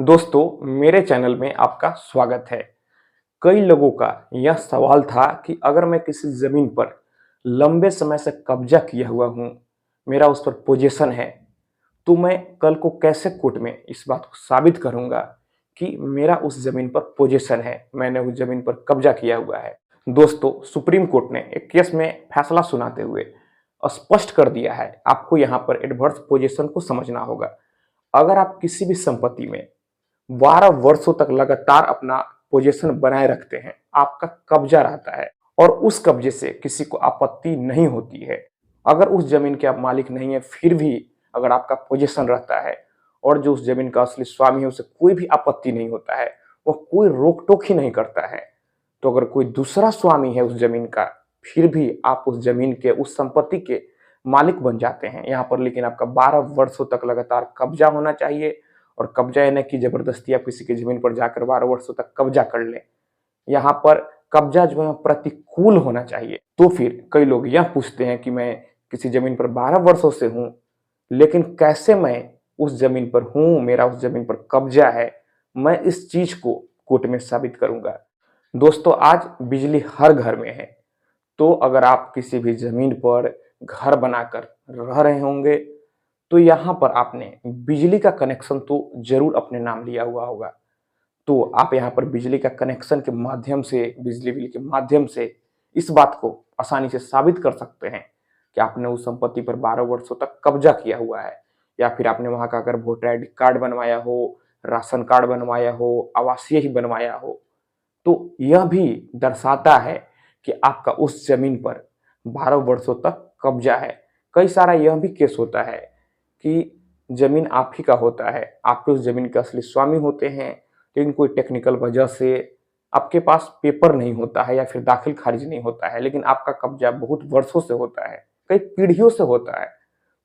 दोस्तों, मेरे चैनल में आपका स्वागत है। कई लोगों का यह सवाल था कि अगर मैं किसी ज़मीन पर लंबे समय से कब्ज़ा किया हुआ हूँ, मेरा उस पर पोज़ीशन है, तो मैं कल को कैसे कोर्ट में इस बात को साबित करूँगा कि मेरा उस ज़मीन पर पोज़ीशन है, मैंने उस ज़मीन पर कब्ज़ा किया हुआ है। दोस्तों, सुप्रीम कोर्ट ने एक केस में फैसला सुनाते हुए स्पष्ट कर दिया है, आपको यहाँ पर एडवर्स पोज़ीशन को समझना होगा। अगर आप किसी भी संपत्ति में 12 वर्षों तक लगातार अपना पोजीशन बनाए रखते हैं, आपका कब्जा रहता है और उस कब्जे से किसी को आपत्ति नहीं होती है। अगर उस जमीन के आप मालिक नहीं है, फिर भी अगर आपका पोजीशन रहता है और जो उस जमीन का असली स्वामी है उसे कोई भी आपत्ति नहीं होता है, वह कोई रोक टोक ही नहीं करता है, तो अगर कोई दूसरा स्वामी है उस जमीन का, फिर भी आप उस जमीन के, उस संपत्ति के मालिक बन जाते हैं यहाँ पर। लेकिन आपका 12 वर्षों तक लगातार कब्जा होना चाहिए, और कब्जा यानी कि जबरदस्ती आप किसी की जमीन पर जाकर 12 वर्षों तक कब्जा कर लें। यहाँ पर कब्जा जो है प्रतिकूल होना चाहिए। तो फिर कई लोग यह पूछते हैं कि मैं किसी जमीन पर 12 वर्षों से हूँ, लेकिन कैसे मैं उस जमीन पर हूँ, मेरा उस जमीन पर कब्जा है, मैं इस चीज को कोर्ट में साबित करूंगा। दोस्तों, आज बिजली हर घर में है, तो अगर आप किसी भी जमीन पर घर बनाकर रह रहे होंगे, तो यहाँ पर आपने बिजली का कनेक्शन तो जरूर अपने नाम लिया हुआ होगा। तो आप यहाँ पर बिजली का कनेक्शन के माध्यम से, बिजली बिल के माध्यम से इस बात को आसानी से साबित कर सकते हैं कि आपने उस संपत्ति पर 12 वर्षों तक कब्जा किया हुआ है। या फिर आपने वहां का अगर वोटर आईडी कार्ड बनवाया हो, राशन कार्ड बनवाया हो, आवासीय ही बनवाया हो, तो यह भी दर्शाता है कि आपका उस जमीन पर 12 वर्षों तक कब्जा है। कई सारा यह भी केस होता है कि जमीन आप ही का होता है, आपके उस जमीन के असली स्वामी होते हैं, लेकिन कोई टेक्निकल वजह से आपके पास पेपर नहीं होता है या फिर दाखिल खारिज नहीं होता है, लेकिन आपका कब्जा बहुत वर्षों से होता है, कई पीढ़ियों से होता है।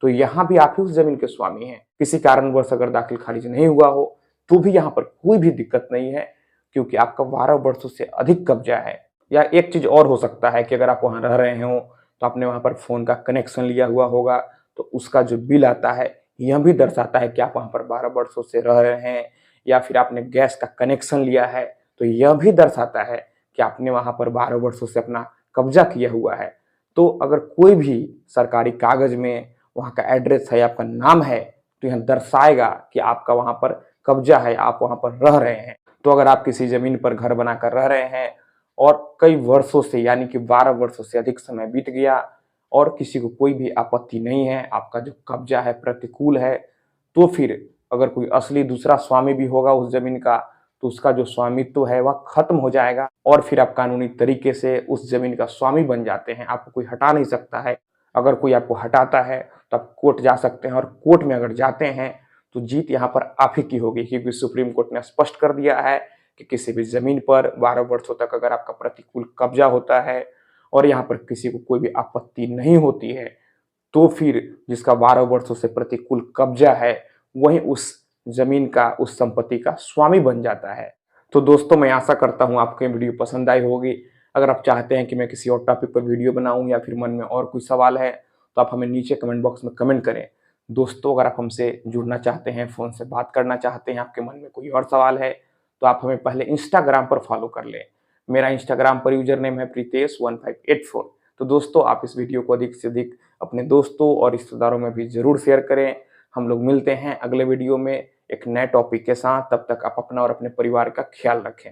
तो यहाँ भी आप ही उस जमीन के स्वामी हैं। किसी कारणवश अगर दाखिल खारिज नहीं हुआ हो, तो भी यहाँ पर कोई भी दिक्कत नहीं है, क्योंकि आपका 12 वर्षों से अधिक कब्जा है। या एक चीज और हो सकता है कि अगर आप वहां रह रहे हो, तो आपने वहां पर फोन का कनेक्शन लिया हुआ होगा, तो उसका जो बिल आता है यह भी दर्शाता है कि आप वहां पर 12 वर्षों से रह रहे हैं। या फिर आपने गैस का कनेक्शन लिया है, तो यह भी दर्शाता है कि आपने वहां पर 12 वर्षों से अपना कब्जा किया हुआ है। तो अगर कोई भी सरकारी कागज में वहां का एड्रेस है, आपका नाम है, तो यह दर्शाएगा कि आपका वहां पर कब्जा है, आप वहां पर रह रहे हैं। तो अगर आप किसी जमीन पर घर बनाकर रह रहे हैं और कई वर्षों से, यानी कि 12 वर्षों से अधिक समय बीत गया और किसी को कोई भी आपत्ति नहीं है, आपका जो कब्जा है प्रतिकूल है, तो फिर अगर कोई असली दूसरा स्वामी भी होगा उस जमीन का, तो उसका जो स्वामित्व है वह खत्म हो जाएगा और फिर आप कानूनी तरीके से उस जमीन का स्वामी बन जाते हैं। आपको कोई हटा नहीं सकता है। अगर कोई आपको हटाता है तो आप कोर्ट जा सकते हैं, और कोर्ट में अगर जाते हैं तो जीत यहाँ पर आप ही की होगी, क्योंकि सुप्रीम कोर्ट ने स्पष्ट कर दिया है कि किसी भी जमीन पर 12 वर्षों तक अगर आपका प्रतिकूल कब्जा होता है और यहाँ पर किसी को कोई भी आपत्ति नहीं होती है, तो फिर जिसका 12 वर्षों से प्रतिकूल कब्जा है वही उस जमीन का, उस संपत्ति का स्वामी बन जाता है। तो दोस्तों, मैं आशा करता हूँ आपको ये वीडियो पसंद आई होगी। अगर आप चाहते हैं कि मैं किसी और टॉपिक पर वीडियो बनाऊं या फिर मन में और कोई सवाल है, तो आप हमें नीचे कमेंट बॉक्स में कमेंट करें। दोस्तों, अगर आप हमसे जुड़ना चाहते हैं, फ़ोन से बात करना चाहते हैं, आपके मन में कोई और सवाल है, तो आप हमें पहले इंस्टाग्राम पर फॉलो कर लें। मेरा इंस्टाग्राम पर यूजर नेम है प्रीतेश1584। तो दोस्तों, आप इस वीडियो को अधिक से अधिक अपने दोस्तों और रिश्तेदारों में भी ज़रूर शेयर करें। हम लोग मिलते हैं अगले वीडियो में एक नए टॉपिक के साथ। तब तक आप अपना और अपने परिवार का ख्याल रखें।